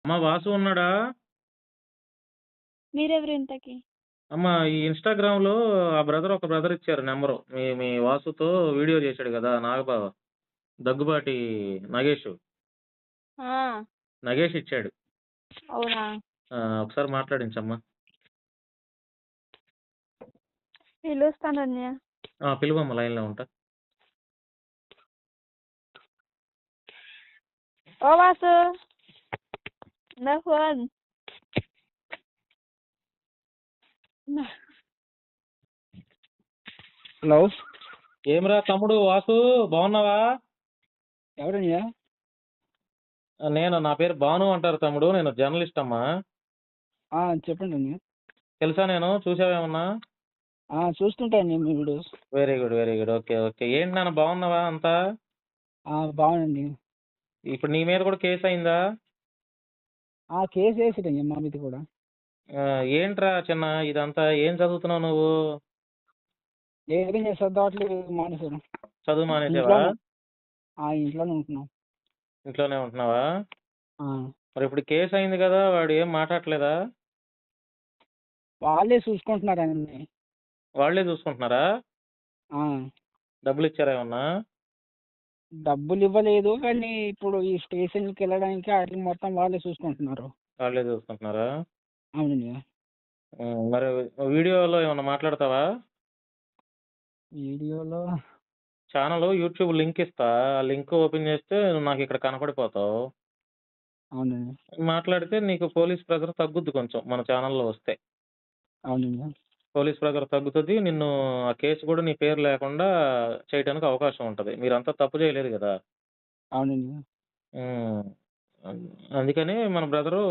అమ్మ వాసు ఉన్నాడా? మీరెవరు ఇంతకి? అమ్మ ఈ ఇన్‌స్టాగ్రామ్‌లో ఆ ఒక బ్రదర్ ఇచ్చారు నంబరు. మీ మీ వాసుతో వీడియో చేశాడు గదా! నాగబావ. దగ్గుబాటి నగేషు. ఆ! నగేష్ ఇచ్చాడు. అవునా? ఒకసారి మాట్లాడించమ్మా. పిలుస్తానన్నయ్య. పిలువమ్మ లైన్‌లో ఉంటా. ఓ వాసు! నా ఫోన్. హలో ఏమిరా తమ్ముడు వాసు బాగున్నావా? ఎవరయ్యా? నా పేరు భాను అంటారు తమ్ముడు. నేను జర్నలిస్ట్ అమ్మా. చెప్పండి అన్నయ్య. తెలుసా నేను? చూసావేమన్నా? చూస్తుంటాను మీ videos. Very good. Very good. Okay. Okay. ఏంటి నాన్న బాగున్నావా అంతా? బాగుందండి. ఇప్పుడు నీ మీద కూడా కేసు అయిందా? కేసు వేసాడయ్యా మా మీద కూడా. ఏంట్రా చిన్న ఇదంతా ఏం చదువుతున్నావు నువ్వు? ఏదైనా చదవట్లేదు, మానేశాను. చదువు మానేసావా? ఇంట్లోనే ఉంటున్నాం. ఇంట్లోనే ఉంటున్నావా? ఆ, మరి ఇప్పుడు కేసు అయింది కదా, వాడు ఏం మాట్లాడలేదా? వాళ్ళే చూసుకుంటున్నారు అన్ని. వాళ్ళే చూసుకుంటున్నారా? ఆ, డబ్బులు ఇచ్చారా ఏమన్నా? డబ్బులు ఇవ్వలేదు, కానీ ఇప్పుడు ఈ స్టేషన్కి వెళ్ళడానికి వాటికి మొత్తం వాళ్ళే చూసుకుంటున్నారు. వాళ్ళే చూసుకుంటున్నారా? అవునండి. మరి వీడియోలో ఏమన్నా మాట్లాడతావా? వీడియోలో ఛానల్ యూట్యూబ్ లింక్ ఇస్తా. ఆ లింక్ ఓపెన్ చేస్తే నువ్వు నాకు ఇక్కడ కనపడిపోతావు. అవునండి. మాట్లాడితే నీకు పోలీస్ ప్రెజర్ తగ్గుద్ది కొంచెం మన ఛానల్లో వస్తే. అవునండి. పోలీస్ ప్రెజర్ తగ్గుతుంది. నిన్ను ఆ కేసు కూడా నీ పేరు లేకుండా చేయడానికి అవకాశం ఉంటుంది. మీరంతా తప్పు చేయలేదు కదా. అవునండి. హ్మ్. అందుకని మన బ్రదరు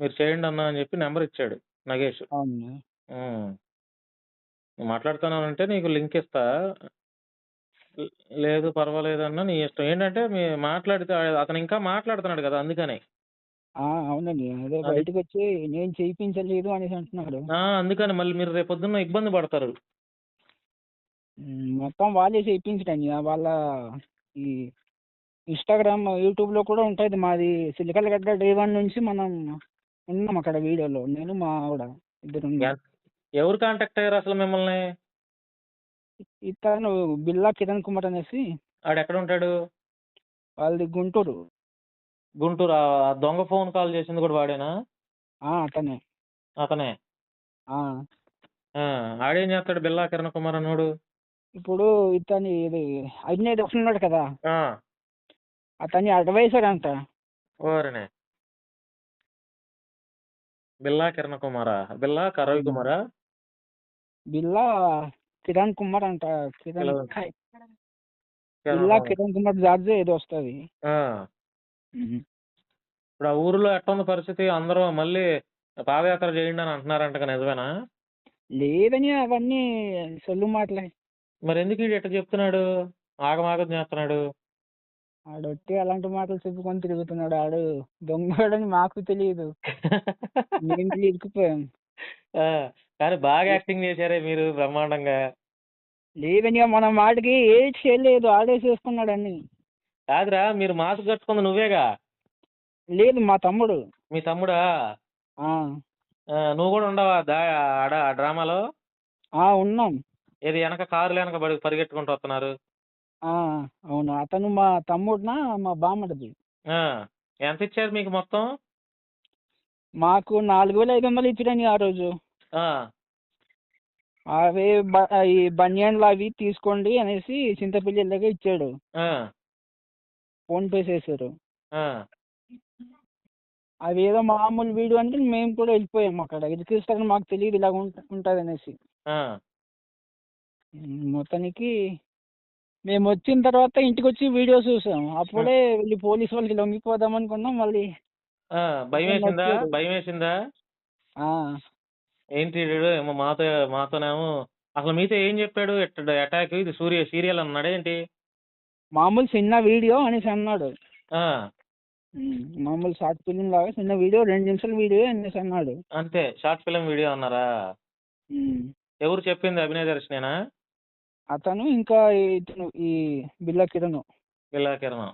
మీరు చేయండి అన్నా అని చెప్పి నెంబర్ ఇచ్చాడు నగేష్. అవునండి. హ్మ్. నువ్వు మాట్లాడుతున్నానంటే నీకు లింక్ ఇస్తా. లేదు పర్వాలేదన్నా నీ ఇష్టం. ఏంటంటే మాట్లాడితే అతను ఇంకా మాట్లాడుతున్నాడు కదా అందుకని. అవునండి. అదే అది బయటకు వచ్చి నేను చేయించలేదు అనేసి అంటున్నాడు. అందుకని మళ్ళీ మీరు రేపొద్దున్న ఇబ్బంది పడతారు. మొత్తం వాళ్ళే చేయించండి. వాళ్ళ ఈ ఇన్స్టాగ్రామ్, యూట్యూబ్లో కూడా ఉంటుంది. మాది సిలికలగడ్డ డే 1 నుంచి మనం ఉన్నాం అక్కడ వీడియోలో. నేను మా ఆవిడ ఇద్దరు ఉన్నాం. ఎవరు కాంటాక్ట్ అయ్యారు అసలు మిమ్మల్ని? ఇతను బిల్లా కిరణ్ కుమార్ అనేసి, ఆడెక్కడ ఉంటాడు? వాళ్ళది గుంటూరు. గుంటూరు. ఆ దొంగ ఫోన్ కాల్ చేసింది కూడా వాడేనా? అతనే. అతనే. ఆ, ఆడేం చేస్తాడు బిల్లా కిరణ్ కుమార్ అన్నోడు? ఇప్పుడు ఇతని ఇది అవినేది వస్తున్నాడు కదా, ఆ, అతని అడ్వైజర్ అంట. ఓరినే. బిల్లా కిరణ్ కుమారా? బిల్లా రవి కుమారా? బిల్లా కిరణ్ కుమార్ అంట. కిరణ్ కిరణ్ బిల్లా కుమార్. కిరణ్ కుమార్ జార్జ్ ఏదో వస్తుంది. ఆ. ఇప్పుడు ఆ ఊరిలో ఎట్టుంది పరిస్థితి? అందరూ మళ్ళీ పాదయాత్ర చేయండి అని అంటున్నారంట, నిజమేనా? లేదని అవన్నీ సొల్లు మాటలే. మరి ఎందుకు ఈడు ఇట్ట చెప్తున్నాడు? ఆగమాగం చేస్తున్నాడు. ఆడొట్టి అలాంటి మాటలు చెప్పుకొని తిరుగుతున్నాడు. ఆడు దొంగడని మాకు తెలియదు. మేము ఇరుక్కుపోయాం. ఆ, కానీ బాగా యాక్టింగ్ చేశారే మీరు బ్రహ్మాండంగా. లేదని మన మాటకి ఏది చేయలేదు, ఆడే చేసుకున్నాడు అన్ని. కాదురా, మీరు మాస్క్ కట్టుకుంది నువ్వేగా? లేదు, మా తమ్ముడు. మీ తమ్ముడా? ఆ, నువ్వు కూడా ఉండవా ఆడ ఆ డ్రామాలో? ఉన్నాం. ఏది వెనక కారులు వెనక పరిగెట్టుకుంటూ వస్తున్నారు? అవును, అతను మా తమ్ముడునా, మా బామ్మడిది. ఎంత ఇచ్చారు మీకు మొత్తం? మాకు 4,500 ఇచ్చిరని ఆ రోజు. ఆ, అవే ఈ బనియన్లు అవి తీసుకోండి అనేసి చింతపల్లి దగ్గర ఇచ్చాడు. ఆ, ఫోన్ పే చేశారు. ఆ. అవి ఏదో మామూలు వీడియో అంటే మేము కూడా వెళ్ళిపోయాం. అక్కడ ఎదుకిస్తారని మాకు తెలియదు ఇలా ఉంటుంది అనేసి. మొత్తానికి మేము వచ్చిన తర్వాత ఇంటికి వచ్చి వీడియో చూసాం. అప్పుడే వెళ్ళి పోలీసు వాళ్ళకి లొంగిపోదాం అనుకున్నాం. మళ్ళీ భయం ఇతను వేసిందా? వచ్చాడు. భయం వేసిందా? ఆ, ఏంటి వీడు ఏమో మాతోనేమో అసలు మీతో ఏం చెప్పాడు? అటాక్ ఇది సీరియల్ అన్నాడు ఏంటి? మామూలు చిన్న వీడియో అనేసి అన్నాడు. ఆ, మామూలు షార్ట్ ఫిలిం లాగా చిన్న వీడియో, 2 నిమిషాల వీడియో అనేసి అన్నాడు. అంతే, షార్ట్ ఫిలిం వీడియో అన్నారా? ఎవరు చెప్పింది? అభినయ దర్శనేనా? అతను ఇంకా ఇతను ఈ బిల్లా కిరణ్. బిల్లా కిరణ్.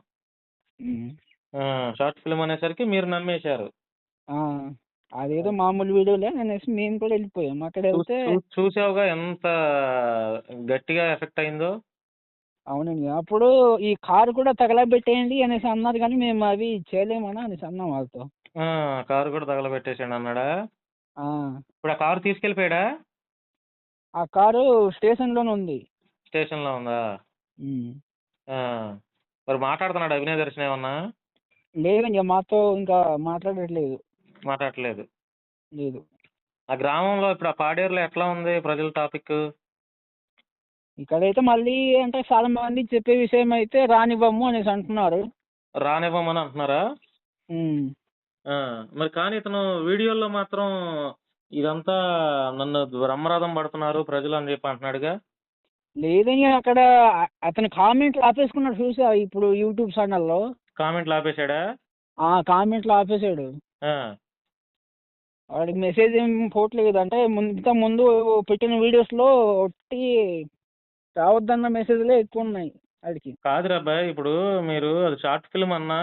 షార్ట్ ఫిల్మ్ అనేసరికి మీరు నమ్మేశారు. ఆ, అదేదో మామూలు వీడియోలే అనేసి మేము కూడా వెళ్ళిపోయాం. అక్కడ వెళ్తే చూసావుగా ఎంత గట్టిగా ఎఫెక్ట్ అయిందో. అవునండి. అప్పుడు ఈ కారు కూడా తగలబెట్టేయండి అనేసి అన్నారు, కానీ మేము అవి చేయలేమని అనేసి అన్నాం వాళ్ళతో. కారు కూడా తగలబెట్టేసాడు అన్నాడా? ఆ, ఇప్పుడు ఆ కారు తీసుకెళ్ళిపోయాడా? ఆ కారు స్టేషన్లోనే ఉంది. స్టేషన్లో ఉందా? ఉమ్. ఆ, మరి మాట్లాడుతున్నాడు అభినయ దర్శన్ ఏమన్నా? లేదండి, మాతో ఇంకా మాట్లాడట్లేదు. మాట్లాడట్లేదు. లేదు. ఆ గ్రామంలో ఇప్పుడు ఆ పాడేరులో ఎట్లా ఉంది ప్రజల టాపిక్? ఇక్కడైతే మళ్ళీ అంటే చాలా మంది చెప్పే విషయం అయితే రానివ్వము అనేసి అంటున్నారు. రానివ్వమని అంటున్నారా? ఉమ్. ఆ, మరి కానీ ఇతను వీడియోల్లో మాత్రం ఇదంతా నన్ను బ్రహ్మరథం పడుతున్నారు ప్రజలు అని చెప్పి అంటున్నాడుగా. లేదని అక్కడ అతను కామెంట్లు ఆపేసుకున్నాడు, చూసా ఇప్పుడు యూట్యూబ్ ఛానల్లో. కామెంట్లు ఆపేశాడా? ఆ, కామెంట్లు ఆపేసాడు. ఆ, వాడికి మెసేజ్ ఏం పోవట్లేదు. అంటే ముందు పెట్టిన వీడియోస్లో ఒట్టి రావద్దన్న మెసేజ్లే ఎక్కువ ఉన్నాయి వాడికి. కాదురా అబ్బాయి, ఇప్పుడు మీరు అది షార్ట్ ఫిల్మ్ అన్నా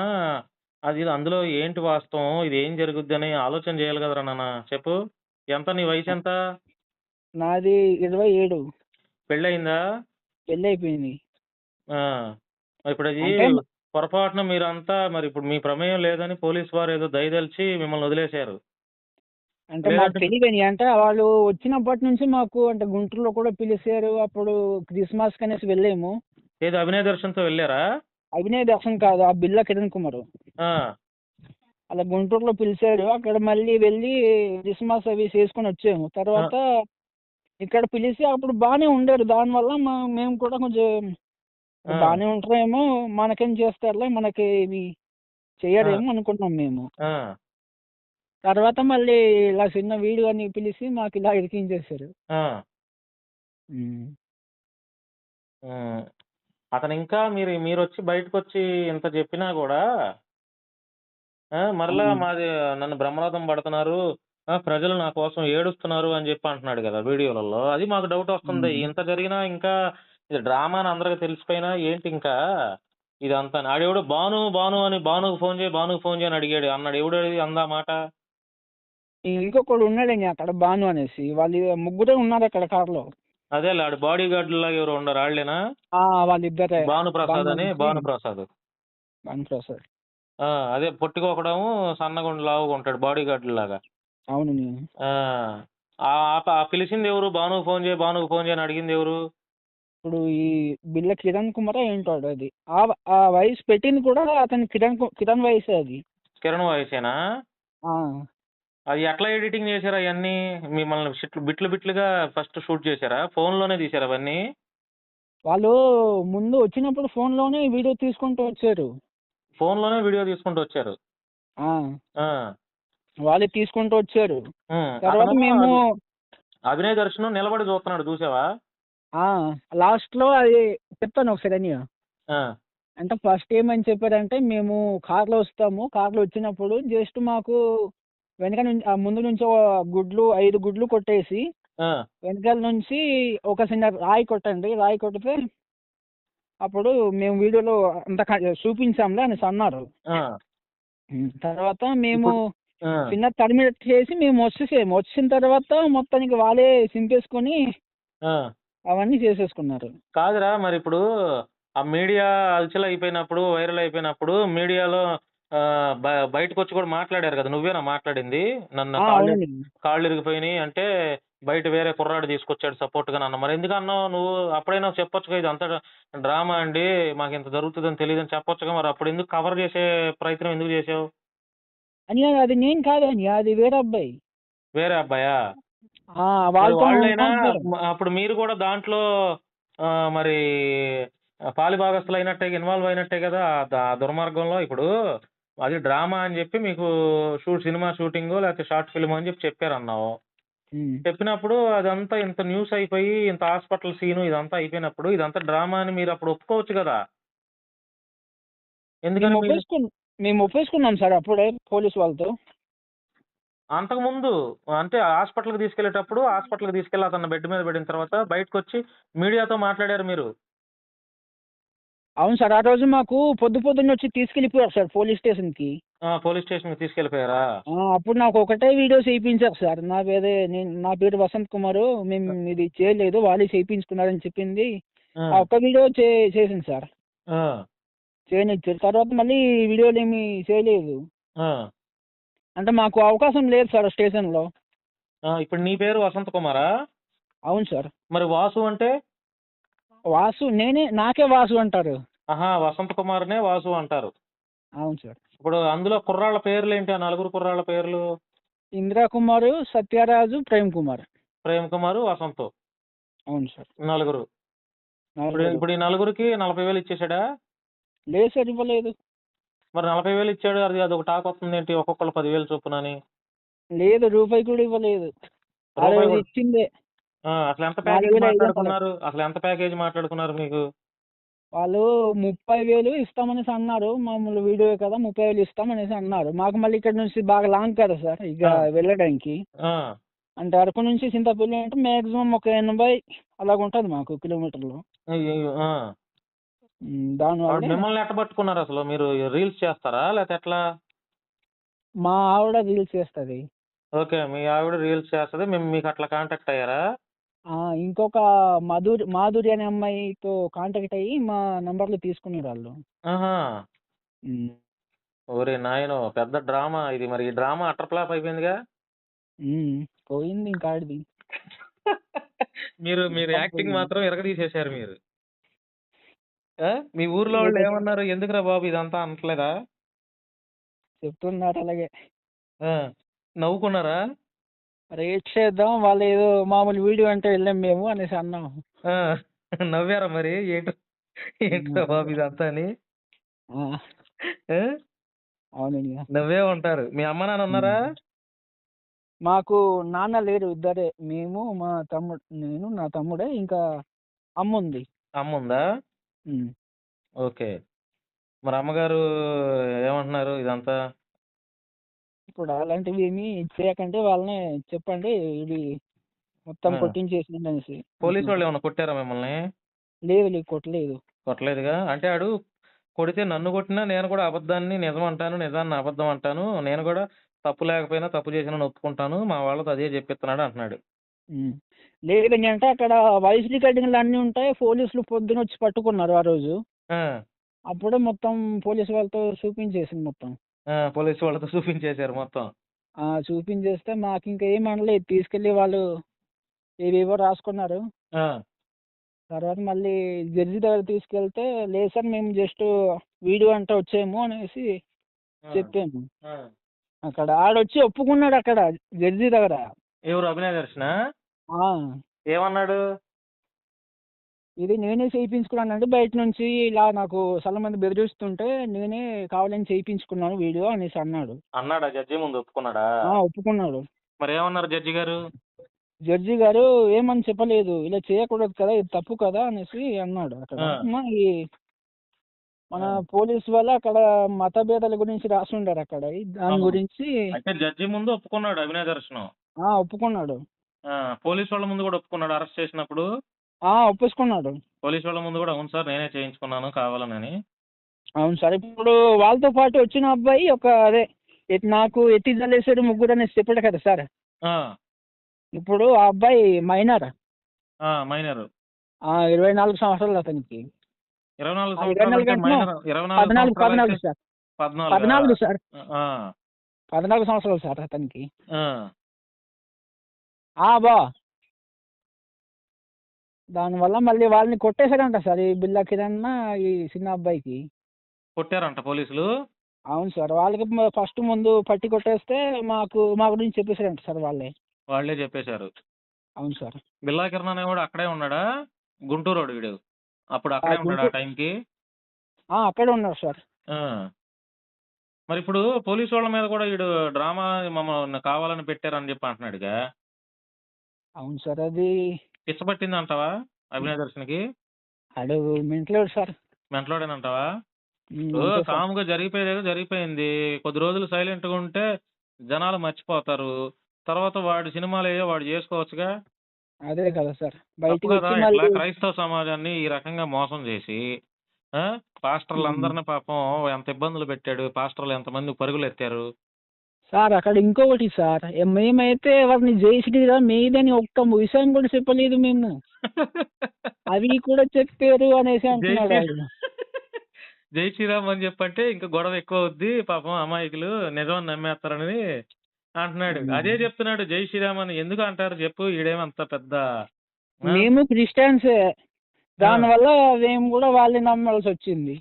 అది అందులో ఏంటి వాస్తవం, ఇది ఏం జరుగుద్ది అని ఆలోచన చేయాలి కదరా నాన్న. చెప్పు, ఎంత నీ వయసు ఎంత? నాది 27. పెళ్ళయిందా? పెళ్ళి అయిపోయింది. ఆ, మరి ఇప్పుడు అది అంటే పొరపాటున మీరంతా మరి ఇప్పుడు మీ ప్రమేయం లేదని పోలీసు వారు ఏదో దయదలిచి మిమ్మల్ని వదిలేశారు. అంటే మాకు లేదంటే తెలియదని, అంటే వాళ్ళు వచ్చినప్పటి నుంచి మాకు అంటే గుంటూరులో కూడా పిలిచారు. అప్పుడు క్రిస్మస్ కనేసి వెళ్ళాము. ఏదో అభినయ దర్శన్తో వెళ్ళారా? అభినయ దర్శన్ కాదు, ఆ బిల్లా కిరణ్ కుమార్. ఆ, అలా గుంటూరులో పిలిచారు. అక్కడ మళ్ళీ వెళ్ళి క్రిస్మస్ అవి చేసుకొని వచ్చాము. ఆ, తర్వాత ఇక్కడ పిలిచి అప్పుడు బాగానే ఉండారు. దానివల్ల మేము కూడా కొంచెం ఆ, బాగానే ఉంటారేమో, మనకేం చేస్తారులే, మనకి ఇవి ఆ, చెయ్యరేమో అనుకున్నాం మేము. ఆ, తర్వాత మళ్ళీ ఇలా చిన్న వీడియో అని పిలిచి మాకు ఇలా ఇరికించేశారు. ఆ. ఉమ్. ఉమ్. అతను ఇంకా మీరు వచ్చి బయటకు వచ్చి ఇంత చెప్పినా కూడా మరలా ఆ. మాది నన్ను బ్రహ్మరథం పడుతున్నారు, ప్రజలు నా కోసం ఏడుస్తున్నారు అని చెప్పి అంటున్నాడు కదా వీడియోలలో. అది మాకు డౌట్ వస్తుంది. ఉమ్. ఇంత జరిగినా ఇంకా ఇది డ్రామా అని అందరికి తెలిసిపోయినా ఏంటి ఇంకా ఇదంతా? ఆడెవడు బాను బాను అని బానుకు ఫోన్ చేయి అని అడిగాడు అన్నాడు. ఎవడు అందా మాట? ఇంకొకడు ఉన్నాడండి అక్కడ, భాను అనేసి. వాళ్ళు ముగ్గురే ఉన్నారు అక్కడ కార్లో. అదే ఆడు బాడీ గార్డు లాగా ఎవరు ఉండరు, ఆళ్లేనా? వాళ్ళిద్దరే. భానుప్రసాద్ భాను అని, అనేసి భానుప్రసాద్. భానుప్రసాద్. అదే పొట్టికొకడము సన్నగుండు లావుగా ఉంటాడు బాడీ గార్డు లాగా. అవునండి. ఆ, పిలిచింది ఎవరు? బానుకు ఫోన్ చేయి అని అడిగింది ఎవరు? ఇప్పుడు ఈ బిల్ల కిరణ్ కుమార్ ఏంటో అది. ఆ వయసు పెట్టింది కూడా అతని కిరణ్ వయసే అది. కిరణ్ వాయిసేనా? ఆ, అది ఎట్లా ఎడిటింగ్ చేశారు అవన్నీ? మిమ్మల్ని బిట్లు బిట్లుగా ఫస్ట్ షూట్ చేశారా? ఫోన్లోనే తీశారు అవన్నీ? వాళ్ళు ముందు వచ్చినప్పుడు ఫోన్లోనే వీడియో తీసుకుంటూ వచ్చారు. ఫోన్లోనే వీడియో తీసుకుంటూ వచ్చారు. ఆ, ఆ, వాళ్ళే తీసుకుంటూ వచ్చారు. తర్వాత అతను మేము అభినయ దర్శనం నిలబడి చూస్తున్నాడు, చూసావా? లాస్ట్లో అది చెప్తాను ఒకసారి అని. ఆ, అంటే ఫస్ట్ ఏమని చెప్పారంటే, మేము కార్లో వస్తాము, కార్లో వచ్చినప్పుడు జస్ట్ మాకు వెనక నుంచి ముందు నుంచి 5 గుడ్లు కొట్టేసి ఆ, వెనకాల నుంచి ఒక చిన్న రాయి కొట్టండి, రాయి కొడితే అప్పుడు మేము వీడియోలో అంత చూపించాంలే అనేసి అన్నారు. ఆ. తర్వాత మేము ఇప్పుడు ఆ, చిన్న టర్మినేట్ చేసి మేము వచ్చేసాము. వచ్చిన తర్వాత మొత్తానికి వాళ్ళే సింపేసుకొని ఆ. అవన్నీ చేసేసుకున్నారు. కాదురా, మరి ఇప్పుడు ఆ మీడియా అలచల్ అయిపోయినప్పుడు, వైరల్ అయిపోయినప్పుడు మీడియాలో బయటకు వచ్చి కూడా మాట్లాడారు కదా. నువ్వేనా మాట్లాడింది? నన్ను అవునండి. కాళ్ళు ఇరిగిపోయినాయి అంటే బయట వేరే కుర్రాడు తీసుకొచ్చాడు సపోర్ట్ గా అన్న. మరి ఎందుకు అన్నావు నువ్వు? అప్పుడైనా చెప్పొచ్చుగా ఇది అంతా డ్రామా అండి, మాకు ఇంత జరుగుతుందని తెలియదని చెప్పొచ్చుగా. మరి అప్పుడు ఎందుకు కవర్ చేసే ప్రయత్నం ఎందుకు చేసావు? అని అది నేను కాదని, అది వేరే అబ్బాయి. వేరే అబ్బాయా? మరి వాళ్ళతో వాళ్ళైనా ఉంటారు. అప్పుడు మీరు కూడా దాంట్లో మరి పాలి భాగస్తులు అయినట్టే, ఇన్వాల్వ్ అయినట్టే కదా ఆ దుర్మార్గంలో. ఇప్పుడు అది డ్రామా అని చెప్పి మీకు సినిమా షూటింగ్ లేకపోతే షార్ట్ ఫిల్మ్ అని చెప్పి చెప్పారన్నావు. చెప్పినప్పుడు అదంతా ఇంత న్యూస్ అయిపోయి ఇంత హాస్పిటల్ సీను ఇదంతా అయిపోయినప్పుడు ఇదంతా డ్రామా అని మీరు అప్పుడు ఒప్పుకోవచ్చు కదా. ఎందుకని మేము ఒప్పేసుకున్నాం సార్ అప్పుడే పోలీస్ వాళ్ళతో. అంతకుముందు అంటే హాస్పిటల్కి తీసుకెళ్ళి అతను బెడ్ మీద పెట్టిన తర్వాత బయటకు వచ్చి మీడియాతో మాట్లాడారు మీరు. అవును సార్, ఆ రోజు మాకు పొద్దున్న వచ్చి తీసుకెళ్ళిపోయారు సార్ పోలీస్ స్టేషన్కి. పోలీస్ స్టేషన్కి తీసుకెళ్ళిపోయారా? అప్పుడు నాకు ఒకటే వీడియో చేయించారు సార్. నా పేరు వసంత్ కుమార్, మేము ఇది చేయలేదు, వాళ్ళే చేయించుకున్నారని చెప్పింది. ఆ, ఆ ఒక్క వీడియో చేసింది సార్. ఆ, చేయనిచ్చారు, తర్వాత మళ్ళీ వీడియోలు ఏమీ చేయలేదు. ఆ. అంటే మాకు అవకాశం లేదు సార్ స్టేషన్లో. ఇప్పుడు నీ పేరు వసంత్ కుమారా? అవును సార్. మరి వాసు అంటే? వాసు నాకే వాసు అంటారు. వసంత్ కుమార్నే వాసు అంటారు. అవును సార్. ఇప్పుడు అందులో కుర్రాళ్ళ పేర్లు ఏంటి? ఆ నలుగురు కుర్రాళ్ళ పేర్లు? ఇందిరా కుమార్, సత్యరాజు, ప్రేమ్ కుమార్. ప్రేమ్ కుమార్, వసంత్, అవును సార్. నలుగురు. ఇప్పుడు నలుగురు. ఇప్పుడు ఈ నలుగురికి 40,000 ఇచ్చేసాడా? లేదు సార్, ఇవ్వలేదు. మరి 40,000 ఇచ్చాడు, అది ఒక టాక్ వస్తుంది ఏంటి, ఒక్కొక్కరు 10,000 చొప్పునని? లేదు, రూపాయి కూడా ఇవ్వలేదు. ఆ రూపాయి రోజు కూడా? ఇచ్చిందే అసలు ఎంత ప్యాకేజ్ 4,500. మాట్లాడుకున్నారు? అసలు ఎంత ప్యాకేజ్ మాట్లాడుకున్నారు మీకు? వాళ్ళు 30,000 ఇస్తామనేసి అన్నారు. మామూలు వీడియో కదా, 30,000 ఇస్తామనేసి అన్నారు. మాకు మళ్ళీ ఇక్కడ నుంచి బాగా లాంగ్ కదా సార్ ఇక ఆ. వెళ్ళడానికి. ఆ, అంటే అరకు నుంచి చింతపల్లి అంటే మాక్సిమం ఒక 80 అలాగ ఉంటుంది మాకు కిలోమీటర్లు. అయ్యయ్యో, ఆ. వాడు దానివల్ల మిమ్మల్ని ఎట్ట పట్టుకున్నారు? అసలు మీరు రీల్స్ చేస్తారా లేకపోతే ఎట్లా? మా ఆవిడ రీల్స్ చేస్తుంది. ఓకే, మీ ఆవిడ రీల్స్ చేస్తుంది, మీకు అట్లా కాంటాక్ట్ అయ్యారా? ఇంకొక మాధురి అనే అమ్మాయితో కాంటాక్ట్ అయ్యి మా నంబర్లు తీసుకున్నారు వాళ్ళు. ఆహా. ఉమ్. ఓరే నాయనో, పెద్ద డ్రామా ఇది. మరి ఈ డ్రామా అటర్ ఫ్లాప్ అయిపోయిందిగా. పోయింది ఇంకా ఆడిది. మీరు మీరు మొత్తం యాక్టింగ్ పోయింది. మాత్రం ఎరగదీసేశారు మీరు. మీ ఊర్లో వాళ్ళు ఏదో ఏమన్నారు? ఎందుకురా బాబు ఇదంతా అనట్లేదా? చెప్తున్నారు అలాగే. ఆ, నవ్వుకున్నారా? రేట్ చేద్దాం, వాళ్ళు ఏదో మామూలు వీడియో అంటే వెళ్ళాం మేము అనేసి అన్నాం. ఆ, నవ్వారా మరి? ఏంట్రా బాబు ఇదంతా అని? ఆ, ఆ? అవునండి. నవ్వే ఉంటారు. మీ అమ్మ నాన్న ఉన్నారా? మాకు నాన్న లేరు, ఇద్దరే మేము, మా తమ్ముడు, నేను నా తమ్ముడే, ఇంకా అమ్మ ఉంది. అమ్మ ఉందా? ఉమ్. ఓకే. మరి అమ్మగారు ఏమంటున్నారు ఇదంతా? ఇప్పుడు అలాంటివి ఏమి చేయకంటే వాళ్ళనే చెప్పండి, ఇది మొత్తం ఆ. కొట్టించేసింది అనేసి పోలీసు వాళ్ళు అంటున్నారు. ఏమన్నా కొట్టారా మిమ్మల్ని? లేదు, కొట్టలేదు. కొట్టలేదుగా. అంటే ఆడు కొడితే నన్ను కొట్టినా నేను కూడా అబద్ధాన్ని నిజం అంటాను, నిజాన్ని అబద్ధం అంటాను, నేను కూడా తప్పు లేకపోయినా తప్పు చేసినా ఒప్పుకుంటాను, మా వాళ్ళతో అదే చెప్పిస్తున్నాడు అంటున్నాడు. ఉమ్. లేదండి, అంటే అక్కడ వాయిస్ రికార్డింగ్లు అన్నీ ఉంటాయి. పోలీసులు పొద్దున వచ్చి పట్టుకున్నారు ఆ రోజు. ఆ, అప్పుడే మొత్తం పోలీసు వాళ్ళతో చూపించేసింది మొత్తం. పోలీసు వాళ్ళతో చూపించేశారు మొత్తం. చూపించేస్తే మాకు ఇంకా ఏం అనలేదు, తీసుకెళ్ళి వాళ్ళు ఏవేవో రాసుకున్నారు. ఆ, తర్వాత మళ్ళీ జడ్జి దగ్గర తీసుకెళ్తే, లేదు సార్ మేము జస్ట్ వీడియో అంటే వచ్చాము అనేసి ఆ, చెప్పాము. ఆ. అక్కడ ఆడొచ్చి ఒప్పుకున్నాడు అక్కడ జడ్జి దగ్గర. ఎవరు? అభినయ దర్శన ఆ, ఏమన్నాడు? ఇది నేనే చేయించుకున్నానండి, బయట నుంచి ఇలా నాకు చాలా మంది బెదిరిస్తుంటే నేనే కావాలని చేయించుకున్నాను వీడియో అనేసి అన్నాడు. అన్నాడా? జడ్జి ముందు ఒప్పుకున్నాడా? ఒప్పుకున్నాడు. మరి ఏమన్నారు జడ్జి గారు? జడ్జి గారు ఏమని చెప్పలేదు, ఇలా చేయకూడదు కదా, ఇది తప్పు కదా అనేసి అన్నాడు అక్కడ. ఆ. ఈ మన పోలీస్ వల్ల అక్కడ మత భేదాల గురించి రాసి ఉండారు అక్కడ, దాని ఆహా. గురించి. అయితే జడ్జి ముందు ఒప్పుకున్నాడు అభినయ దర్శనం. ఒప్పుకున్నాడు. పోలీసు వాళ్ళ ముందు కూడా ఒప్పుకున్నాడు అరెస్ట్ చేసినప్పుడు? ఒప్పేసుకున్నాడు. పోలీసు వాళ్ళ ముందు కూడా అవును సార్ నేనే చేయించుకున్నాను కావాలని. అవును సార్. ఇప్పుడు వాళ్ళతో పాటు వచ్చిన అబ్బాయి అదే నాకు ఎత్తి జల్లేసాడు ముగ్గురు అనేసి చెప్పాడు కదా సార్. ఆ, ఇప్పుడు ఆ అబ్బాయి మైనర్. మైనర్. 24 సంవత్సరాలు అతనికి. 24 24 సంవత్సరాలు అంటే అంటే మైనర్ 24 సంవత్సరాలు అయితే 14 సార్. 14 14 సార్. ఆ, 14 సంవత్సరాలు సార్ అతనికి. ఆ. బా దానివల్ల మళ్ళీ వాళ్ళని కొట్టేశారంట సార్, ఈ బిల్లా కిరణ్ ఈ చిన్న అబ్బాయికి. కొట్టారంట పోలీసులు? అవును సార్, వాళ్ళకి ఫస్ట్ ముందు పట్టి కొట్టేస్తే మా గురించి చెప్పేశారంట సార్ వాళ్ళే చెప్పేశారు. అవును సార్. బిల్లా కిరణ్ అనే కూడా అక్కడే ఉన్నాడా? గుంటూరోడు వీడు. అప్పుడు అక్కడే ఉన్నాడు ఆ టైంకి? అక్కడే ఉన్నారు సార్. మరి ఇప్పుడు పోలీసు వాళ్ళ మీద కూడా వీడు డ్రామా మమ్మల్ని కావాలని పెట్టారని చెప్పి అంటున్నాడుగా. అవును సార్, అది పిచ్చబట్టింది అంటావా అభినయ దర్శన్కి? అడుగు మెంటలోడు సార్. మెంటలోడేనంటావా? అంతే సార్. కామ్గా జరిగిపోయేదేదో జరిగిపోయింది. కొద్ది రోజులు సైలెంట్గా ఉంటే జనాలు మర్చిపోతారు. తర్వాత వాడి సినిమాలు ఏవో వాడు చేసుకోవచ్చుగా. అదే కదా సార్, తప్పు బయటికి కదా వచ్చి ఇట్లా మళ్ళీ క్రైస్తవ సమాజాన్ని ఈ రకంగా మోసం చేసి పాస్టర్లు అందరిని పాపం ఎంత ఇబ్బందులు పెట్టాడు, పాస్టర్లు ఎంతమంది పరుగులు ఎత్తారు. సార్ అక్కడ ఇంకొకటి సార్, మేమైతే ఎవరిని జై శ్రీరామ్ మీదని ఒక్క విషయం కూడా చెప్పలేదు మేము. అవి కూడా చెప్పారు అనేసి జై అంటున్నాడు శ్రీ ఆయన. జై శ్రీరామ్ అని చెప్పంటే ఇంకా గొడవ ఎక్కువ అవుద్ది, పాపం అమాయకులు నిజమని నమ్మేస్తారని అంటున్నాడు. అదే చెప్తున్నాడు జై శ్రీరామ్ అని ఎందుకు అంటారు చెప్పు, ఈడేమంత పెద్ద మేము క్రిస్టియన్సే, దానివల్ల మేము కూడా వాళ్ళని నమ్మాల్సి వచ్చింది.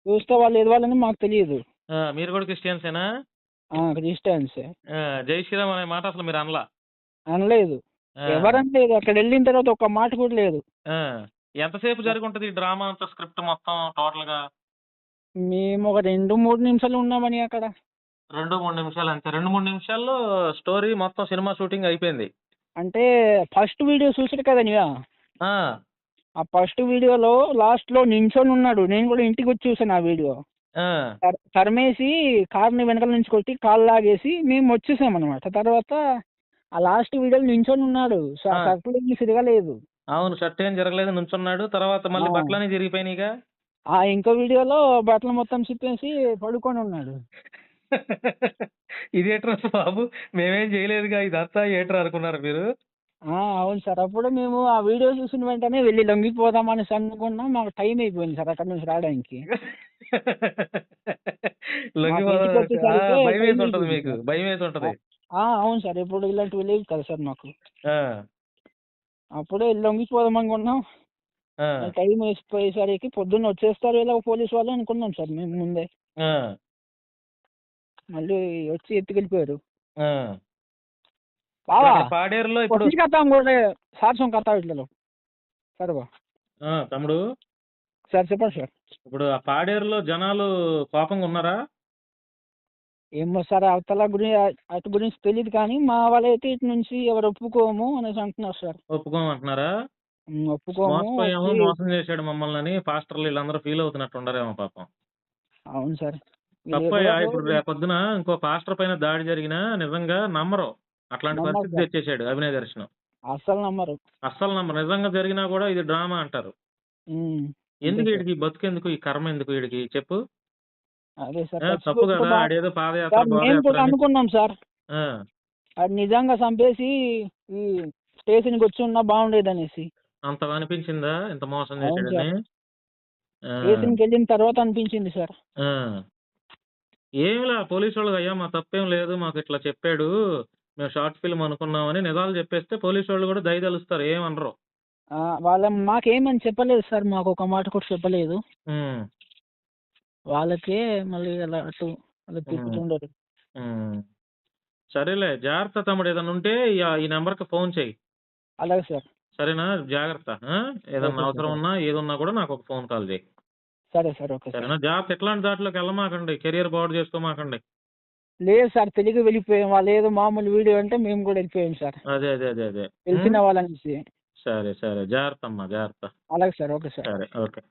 చూస్తే వాళ్ళు ఏది వాళ్ళని మాకు తెలియదు. మీరు కూడా క్రిస్టియన్సేనా? క్రిస్టియన్సే. జై శ్రీరామ్ అనే మాట అసలు మీరు అనలా? అనలేదు, ఎవరనలేదు. అక్కడ వెళ్ళిన తర్వాత ఒక మాట కూడా లేదు. ఎంతసేపు జరుగుంటది ఈ డ్రామా అంతా, స్క్రిప్ట్ మొత్తం టోటల్ గా? మేము ఒక 2-3 నిమిషాలు ఉన్నామని అక్కడ. 2-3 నిమిషాలు అంతే. 2-3 నిమిషాల్లో స్టోరీ మొత్తం సినిమా షూటింగ్ అయిపోయింది. అంటే ఫస్ట్ వీడియో చూసాడు కదా నీవా, ఆ ఆ ఫస్ట్ వీడియోలో లాస్ట్ లో నించొని ఉన్నాడు. నేను కూడా ఇంటికి వచ్చి చూసాను ఆ వీడియో. తరిమేసి కార్ని వెనకాల నుంచి కొట్టి కాలు లాగేసి మేము వచ్చేసాం అనమాట. తర్వాత ఆ లాస్ట్ వీడియోలో నించొని ఉన్నాడు, సర్కులు తిరగలేదు. అవును, షర్ట్ ఏం జరగలేదు, నుంచున్నాడు. తర్వాత మళ్ళీ బట్టలని తిరిగిపోయినాయిగా. ఆ ఇంకో వీడియోలో బట్టలు మొత్తం చిప్పేసి పడుకొని ఉన్నాడు. ఇదేట్రా బాబు, మేమేం చేయలేదుగా, ఇదంతా ఏట్రా అనుకున్నారు మీరు? అవును సార్, అప్పుడు మేము ఆ వీడియో చూసిన వెంటనే వెళ్ళి లొంగిపోదాం అనేసి అనుకున్నాం. మాకు టైం అయిపోయింది సార్ అక్కడ నుంచి రావడానికి. భయం వేసి ఉంటది మీకు, భయం వేసి ఉంటది. అవును సార్, ఇప్పుడు ఇలాంటివి లేవు కదా సార్ మాకు. అప్పుడే లొంగిపోదాం అనుకున్నాం. టైం వేసిపోయేసరికి పొద్దున్న వచ్చేస్తారు ఇలా పోలీసు వాళ్ళు అనుకున్నాం సార్ మేము ముందే. మళ్ళీ వచ్చి ఎత్తుకెళ్ళిపోయారు. పాడేరులో ఇప్పుడు తమ్ముడు సార్ చెప్పండి సార్. ఇప్పుడు ఆ పాడేరులో జనాలు కోపంగా ఉన్నారా? ఏమో సార్, అవతల అటు గురించి తెలియదు కానీ మా వాళ్ళైతే ఇటు నుంచి ఎవరు ఒప్పుకోము అనేసి అంటున్నారు సార్. ఒప్పుకోమంటున్నారా? ఒప్పుకోము, మోసం చేశాడు మమ్మల్ని అని పాస్టర్లు వీళ్ళందరూ ఫీల్ అవుతున్నట్టు ఉండరేమో పాపం. అవును సార్. తప్పయ్యా, ఇప్పుడు రేపొద్దున ఇంకో పాస్టర్ పైన దాడి జరిగినా నిజంగా నమ్మరు. అట్లాంటి పరిస్థితి తెచ్చేసాడు అభినయ దర్శనం. అస్సలు నమ్మరు. నిజంగా జరిగినా కూడా ఇది డ్రామా అంటారు. ఎందుకు వీడికి బతుకెందుకు, ఈ కర్మ ఎందుకు వీడికి చెప్పు? అదే సార్, తప్పు కదా. ఆడేదో పాదయాత్ర అనుకున్నాం సార్, అది నిజంగా చంపేసి ఈ స్టేషన్కి వచ్చి ఉన్నా బాగుండేది అనేసి. అంత అనిపించిందా ఇంత మోసం చేశాడని? స్టేషన్కి వెళ్ళిన తర్వాత అనిపించింది సార్. ఏమిలా పోలీసు వాళ్ళు, అయ్యా మా తప్పేం లేదు, మాకు ఇట్లా చెప్పాడు, మేము షార్ట్ ఫిల్మ్ అనుకున్నామని నిజాలు చెప్పేస్తే పోలీసు వాళ్ళు కూడా దయ తలుస్తారు, ఏమనరు. వాళ్ళ మాకేమని చెప్పలేదు సార్, మాకు ఒక మాట కూడా చెప్పలేదు. వాళ్ళకే మళ్ళీ అలా అటు అలా తిప్పుతుండరు. సరేలే, జాగ్రత్త తమ్ముడు. ఏదన్నా ఉంటే ఈ నెంబర్కి ఫోన్ చేయి. అలాగే సార్. సరేనా? జాగ్రత్త. ఏదన్నా అవసరం ఉన్నా ఏదున్నా కూడా నాకు ఒక ఫోన్ కాల్ చేయి. సరే సార్, ఓకే. సరేనా? జాగ్రత్త, ఎట్లాంటి దాంట్లోకి వెళ్ళమాకండి, కెరియర్ పాడు చేసుకోమాకండి. లేదు సార్, తెలియక వెళ్ళిపోయాం. వాళ్ళు ఏదో మామూలు వీడియో అంటే మేము కూడా వెళ్ళిపోయాం సార్. అదే తెలిసిన వాళ్ళని. సరే సరే, జాగ్రత్త అమ్మా, జాగ్రత్త. అలాగే సార్, ఓకే సార్. సరే, ఓకే.